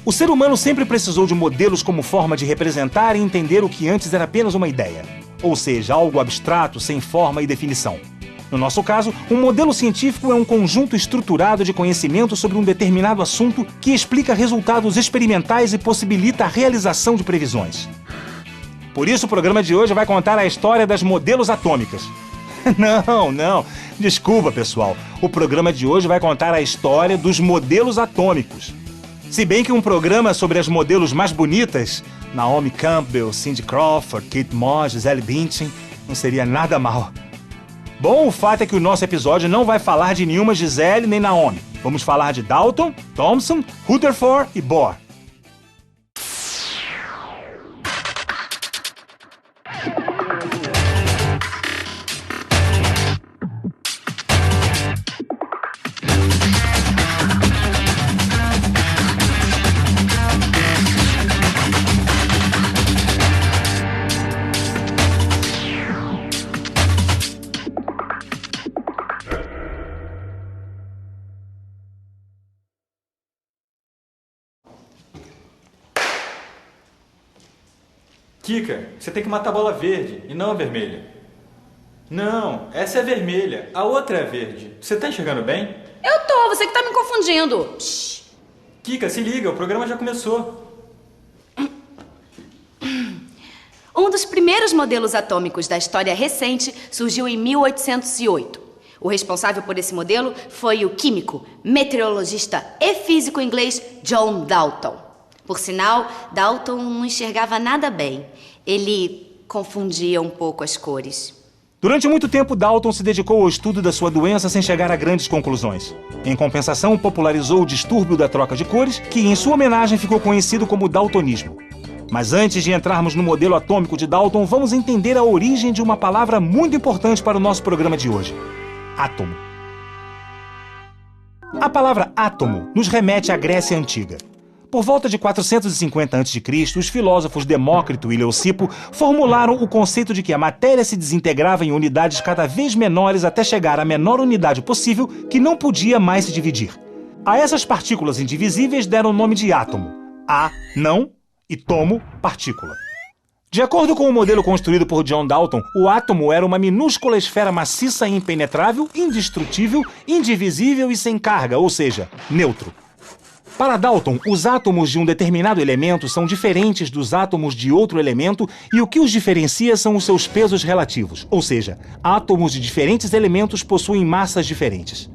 O ser humano sempre precisou de modelos como forma de representar e entender o que antes era apenas uma ideia, ou seja, algo abstrato, sem forma e definição. No nosso caso, um modelo científico é um conjunto estruturado de conhecimento sobre um determinado assunto que explica resultados experimentais e possibilita a realização de previsões. Por isso, o programa de hoje vai contar a história das modelos atômicas. Não. Desculpa, pessoal. O programa de hoje vai contar a história dos modelos atômicos. Se bem que um programa sobre as modelos mais bonitas, Naomi Campbell, Cindy Crawford, Kate Moss, Gisele Bündchen, não seria nada mal. Bom, o fato é que o nosso episódio não vai falar de nenhuma Gisele nem Naomi. Vamos falar de Dalton, Thomson, Rutherford e Bohr. Kika, você tem que matar a bola verde e não a vermelha. Não, essa é vermelha, a outra é verde. Você tá enxergando bem? Eu tô, você que tá me confundindo. Shhh. Kika, se liga, o programa já começou. Um dos primeiros modelos atômicos da história recente surgiu em 1808. O responsável por esse modelo foi o químico, meteorologista e físico inglês John Dalton. Por sinal, Dalton não enxergava nada bem. Ele confundia um pouco as cores. Durante muito tempo, Dalton se dedicou ao estudo da sua doença sem chegar a grandes conclusões. Em compensação, popularizou o distúrbio da troca de cores, que em sua homenagem ficou conhecido como daltonismo. Mas antes de entrarmos no modelo atômico de Dalton, vamos entender a origem de uma palavra muito importante para o nosso programa de hoje: átomo. A palavra átomo nos remete à Grécia Antiga. Por volta de 450 a.C., os filósofos Demócrito e Leucipo formularam o conceito de que a matéria se desintegrava em unidades cada vez menores até chegar à menor unidade possível, que não podia mais se dividir. A essas partículas indivisíveis deram o nome de átomo. A, não, e tomo, partícula. De acordo com o modelo construído por John Dalton, o átomo era uma minúscula esfera maciça e impenetrável, indestrutível, indivisível e sem carga, ou seja, neutro. Para Dalton, os átomos de um determinado elemento são diferentes dos átomos de outro elemento e o que os diferencia são os seus pesos relativos, ou seja, átomos de diferentes elementos possuem massas diferentes.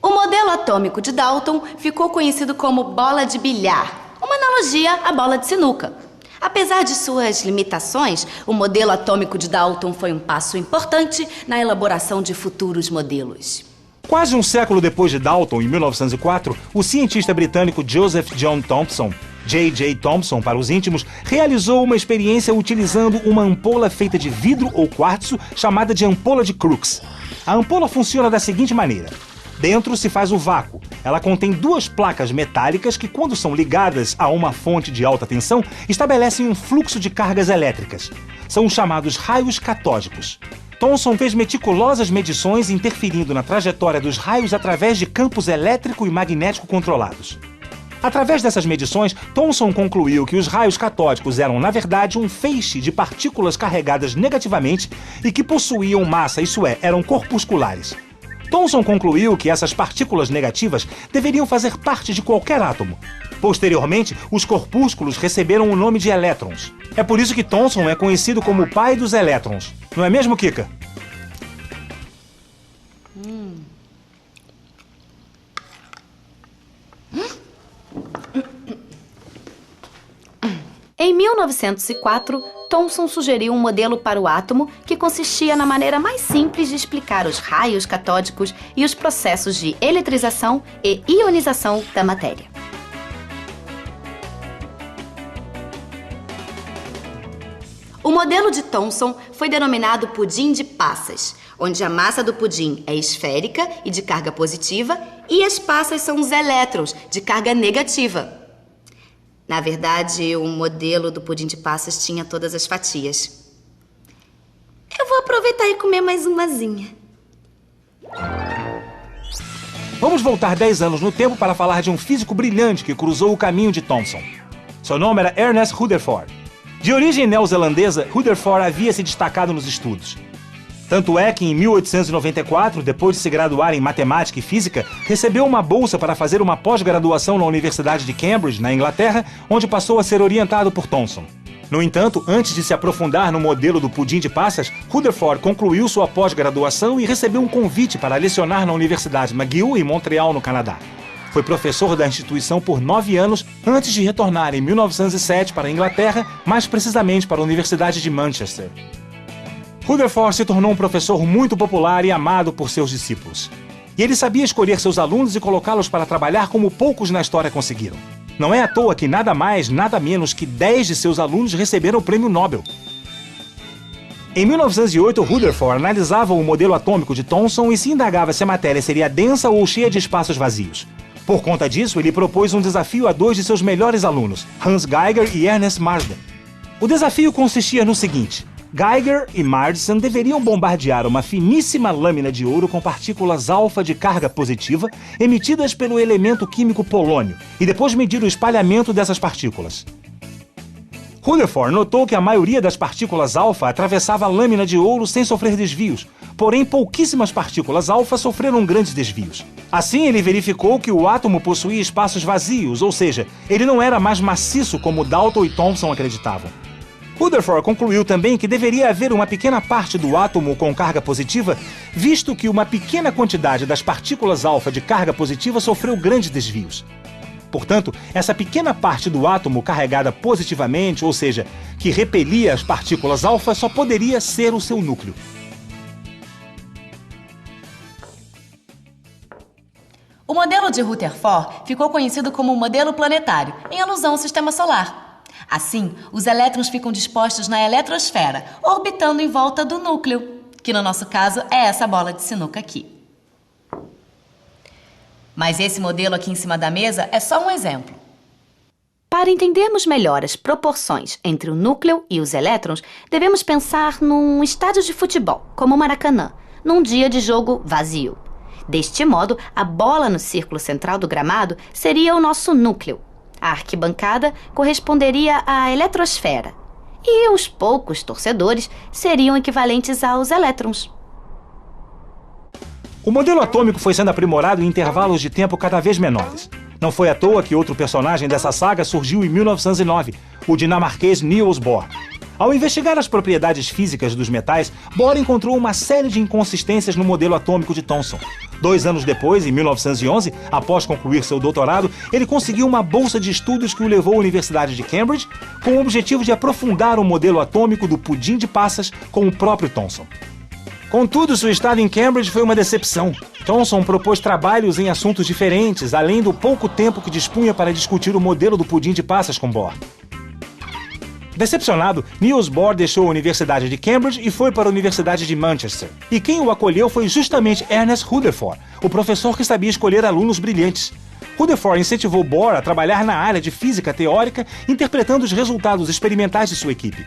O modelo atômico de Dalton ficou conhecido como bola de bilhar, uma analogia à bola de sinuca. Apesar de suas limitações, o modelo atômico de Dalton foi um passo importante na elaboração de futuros modelos. Quase um século depois de Dalton, em 1904, o cientista britânico Joseph John Thomson, J.J. Thomson para os íntimos, realizou uma experiência utilizando uma ampola feita de vidro ou quartzo chamada de ampola de Crookes. A ampola funciona da seguinte maneira. Dentro se faz o vácuo. Ela contém duas placas metálicas que, quando são ligadas a uma fonte de alta tensão, estabelecem um fluxo de cargas elétricas. São os chamados raios catódicos. Thomson fez meticulosas medições interferindo na trajetória dos raios através de campos elétrico e magnético controlados. Através dessas medições, Thomson concluiu que os raios catódicos eram, na verdade, um feixe de partículas carregadas negativamente e que possuíam massa, isso é, eram corpusculares. Thomson concluiu que essas partículas negativas deveriam fazer parte de qualquer átomo. Posteriormente, os corpúsculos receberam o nome de elétrons. É por isso que Thomson é conhecido como o pai dos elétrons. Não é mesmo, Kika? Em 1904, Thomson sugeriu um modelo para o átomo que consistia na maneira mais simples de explicar os raios catódicos e os processos de eletrização e ionização da matéria. O modelo de Thomson foi denominado pudim de passas, onde a massa do pudim é esférica e de carga positiva e as passas são os elétrons de carga negativa. Na verdade, o modelo do pudim de passas tinha todas as fatias. Eu vou aproveitar e comer mais umazinha. Vamos voltar 10 anos no tempo para falar de um físico brilhante que cruzou o caminho de Thomson. Seu nome era Ernest Rutherford. De origem neozelandesa, Rutherford havia se destacado nos estudos. Tanto é que em 1894, depois de se graduar em matemática e física, recebeu uma bolsa para fazer uma pós-graduação na Universidade de Cambridge, na Inglaterra, onde passou a ser orientado por Thomson. No entanto, antes de se aprofundar no modelo do pudim de passas, Rutherford concluiu sua pós-graduação e recebeu um convite para lecionar na Universidade McGill, em Montreal, no Canadá. Foi professor da instituição por 9 anos, antes de retornar em 1907 para a Inglaterra, mais precisamente para a Universidade de Manchester. Rutherford se tornou um professor muito popular e amado por seus discípulos. E ele sabia escolher seus alunos e colocá-los para trabalhar como poucos na história conseguiram. Não é à toa que nada mais, nada menos que 10 de seus alunos receberam o Prêmio Nobel. Em 1908, Rutherford analisava o modelo atômico de Thomson e se indagava se a matéria seria densa ou cheia de espaços vazios. Por conta disso, ele propôs um desafio a 2 de seus melhores alunos, Hans Geiger e Ernest Marsden. O desafio consistia no seguinte: Geiger e Marsden deveriam bombardear uma finíssima lâmina de ouro com partículas alfa de carga positiva emitidas pelo elemento químico polônio e depois medir o espalhamento dessas partículas. Rutherford notou que a maioria das partículas alfa atravessava a lâmina de ouro sem sofrer desvios, porém pouquíssimas partículas alfa sofreram grandes desvios. Assim, ele verificou que o átomo possuía espaços vazios, ou seja, ele não era mais maciço como Dalton e Thomson acreditavam. Rutherford concluiu também que deveria haver uma pequena parte do átomo com carga positiva, visto que uma pequena quantidade das partículas alfa de carga positiva sofreu grandes desvios. Portanto, essa pequena parte do átomo carregada positivamente, ou seja, que repelia as partículas alfa, só poderia ser o seu núcleo. O modelo de Rutherford ficou conhecido como modelo planetário, em alusão ao sistema solar. Assim, os elétrons ficam dispostos na eletrosfera, orbitando em volta do núcleo, que no nosso caso é essa bola de sinuca aqui. Mas esse modelo aqui em cima da mesa é só um exemplo. Para entendermos melhor as proporções entre o núcleo e os elétrons, devemos pensar num estádio de futebol, como o Maracanã, num dia de jogo vazio. Deste modo, a bola no círculo central do gramado seria o nosso núcleo. A arquibancada corresponderia à eletrosfera e os poucos torcedores seriam equivalentes aos elétrons. O modelo atômico foi sendo aprimorado em intervalos de tempo cada vez menores. Não foi à toa que outro personagem dessa saga surgiu em 1909, o dinamarquês Niels Bohr. Ao investigar as propriedades físicas dos metais, Bohr encontrou uma série de inconsistências no modelo atômico de Thomson. 2 anos depois, em 1911, após concluir seu doutorado, ele conseguiu uma bolsa de estudos que o levou à Universidade de Cambridge, com o objetivo de aprofundar o modelo atômico do pudim de passas com o próprio Thomson. Contudo, sua estada em Cambridge foi uma decepção. Thomson propôs trabalhos em assuntos diferentes, além do pouco tempo que dispunha para discutir o modelo do pudim de passas com Bohr. Decepcionado, Niels Bohr deixou a Universidade de Cambridge e foi para a Universidade de Manchester. E quem o acolheu foi justamente Ernest Rutherford, o professor que sabia escolher alunos brilhantes. Rutherford incentivou Bohr a trabalhar na área de física teórica, interpretando os resultados experimentais de sua equipe.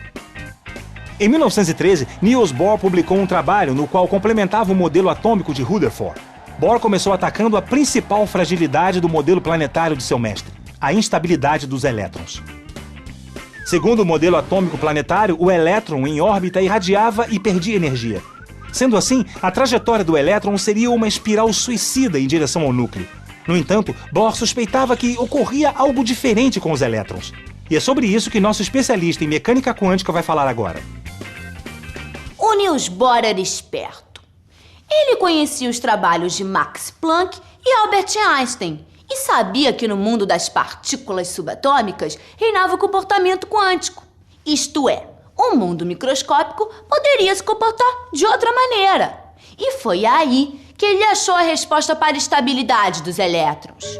Em 1913, Niels Bohr publicou um trabalho no qual complementava o modelo atômico de Rutherford. Bohr começou atacando a principal fragilidade do modelo planetário de seu mestre, a instabilidade dos elétrons. Segundo o modelo atômico planetário, o elétron em órbita irradiava e perdia energia. Sendo assim, a trajetória do elétron seria uma espiral suicida em direção ao núcleo. No entanto, Bohr suspeitava que ocorria algo diferente com os elétrons. E é sobre isso que nosso especialista em mecânica quântica vai falar agora. O Niels Bohr era esperto. Ele conhecia os trabalhos de Max Planck e Albert Einstein e sabia que no mundo das partículas subatômicas reinava o comportamento quântico. Isto é, o mundo microscópico poderia se comportar de outra maneira. E foi aí que ele achou a resposta para a estabilidade dos elétrons.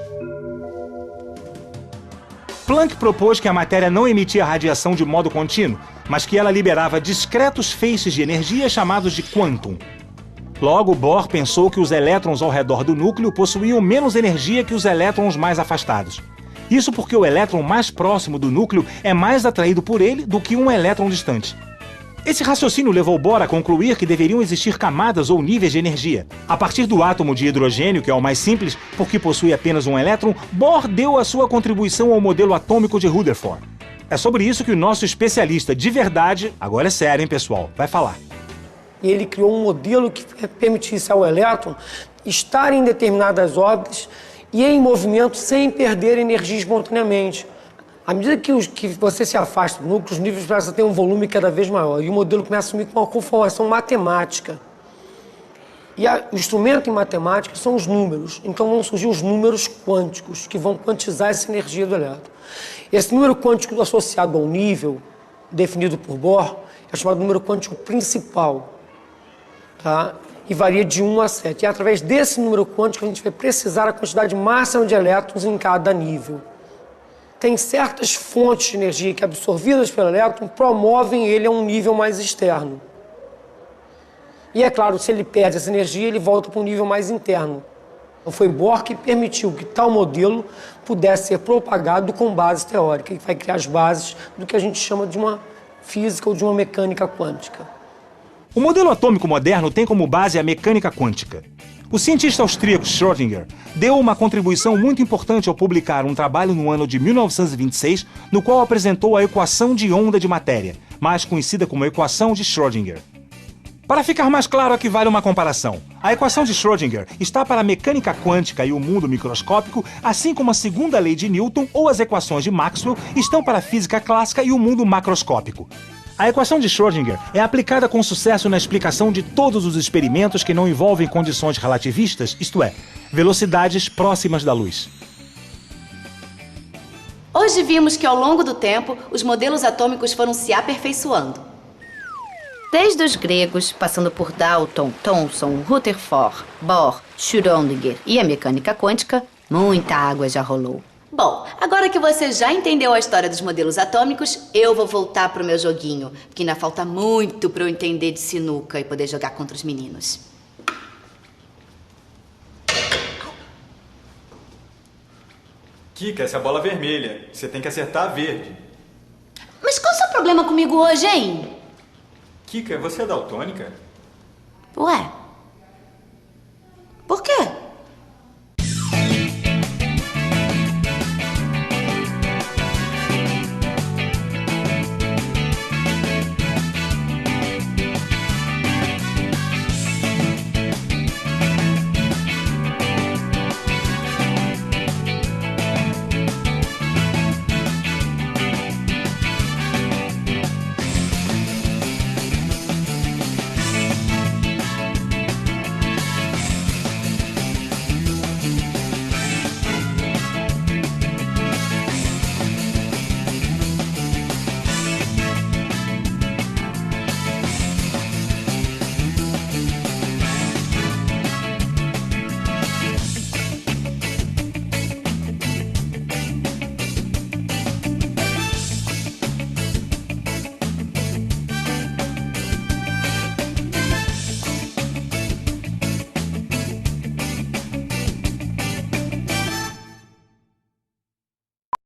Planck propôs que a matéria não emitia radiação de modo contínuo, mas que ela liberava discretos feixes de energia chamados de quantum. Logo, Bohr pensou que os elétrons ao redor do núcleo possuíam menos energia que os elétrons mais afastados. Isso porque o elétron mais próximo do núcleo é mais atraído por ele do que um elétron distante. Esse raciocínio levou Bohr a concluir que deveriam existir camadas ou níveis de energia. A partir do átomo de hidrogênio, que é o mais simples, porque possui apenas um elétron, Bohr deu a sua contribuição ao modelo atômico de Rutherford. É sobre isso que o nosso especialista de verdade, agora é sério, hein, pessoal, vai falar. E ele criou um modelo que permitisse ao elétron estar em determinadas órbitas e em movimento sem perder energia espontaneamente. À medida que você se afasta do núcleo, os níveis começam a ter um volume cada vez maior. E o modelo começa a assumir uma conformação matemática. E o instrumento em matemática são os números. Então vão surgir os números quânticos, que vão quantizar essa energia do elétron. Esse número quântico associado ao nível, definido por Bohr, é chamado número quântico principal. Tá? E varia de 1 a 7. E é através desse número quântico a gente vai precisar a quantidade máxima de elétrons em cada nível. Tem certas fontes de energia que, absorvidas pelo elétron, promovem ele a um nível mais externo. E é claro, se ele perde essa energia, ele volta para um nível mais interno. Então foi Bohr que permitiu que tal modelo pudesse ser propagado com base teórica, que vai criar as bases do que a gente chama de uma física ou de uma mecânica quântica. O modelo atômico moderno tem como base a mecânica quântica. O cientista austríaco Schrödinger deu uma contribuição muito importante ao publicar um trabalho no ano de 1926, no qual apresentou a equação de onda de matéria, mais conhecida como equação de Schrödinger. Para ficar mais claro, aqui vale uma comparação. A equação de Schrödinger está para a mecânica quântica e o mundo microscópico, assim como a segunda lei de Newton ou as equações de Maxwell estão para a física clássica e o mundo macroscópico. A equação de Schrödinger é aplicada com sucesso na explicação de todos os experimentos que não envolvem condições relativistas, isto é, velocidades próximas da luz. Hoje vimos que ao longo do tempo, os modelos atômicos foram se aperfeiçoando. Desde os gregos, passando por Dalton, Thomson, Rutherford, Bohr, Schrödinger e a mecânica quântica, muita água já rolou. Bom, agora que você já entendeu a história dos modelos atômicos, eu vou voltar pro meu joguinho, porque ainda falta muito para eu entender de sinuca e poder jogar contra os meninos. Kika, essa é a bola vermelha. Você tem que acertar a verde. Mas qual é o seu problema comigo hoje, hein? Kika, você é daltônica? Ué,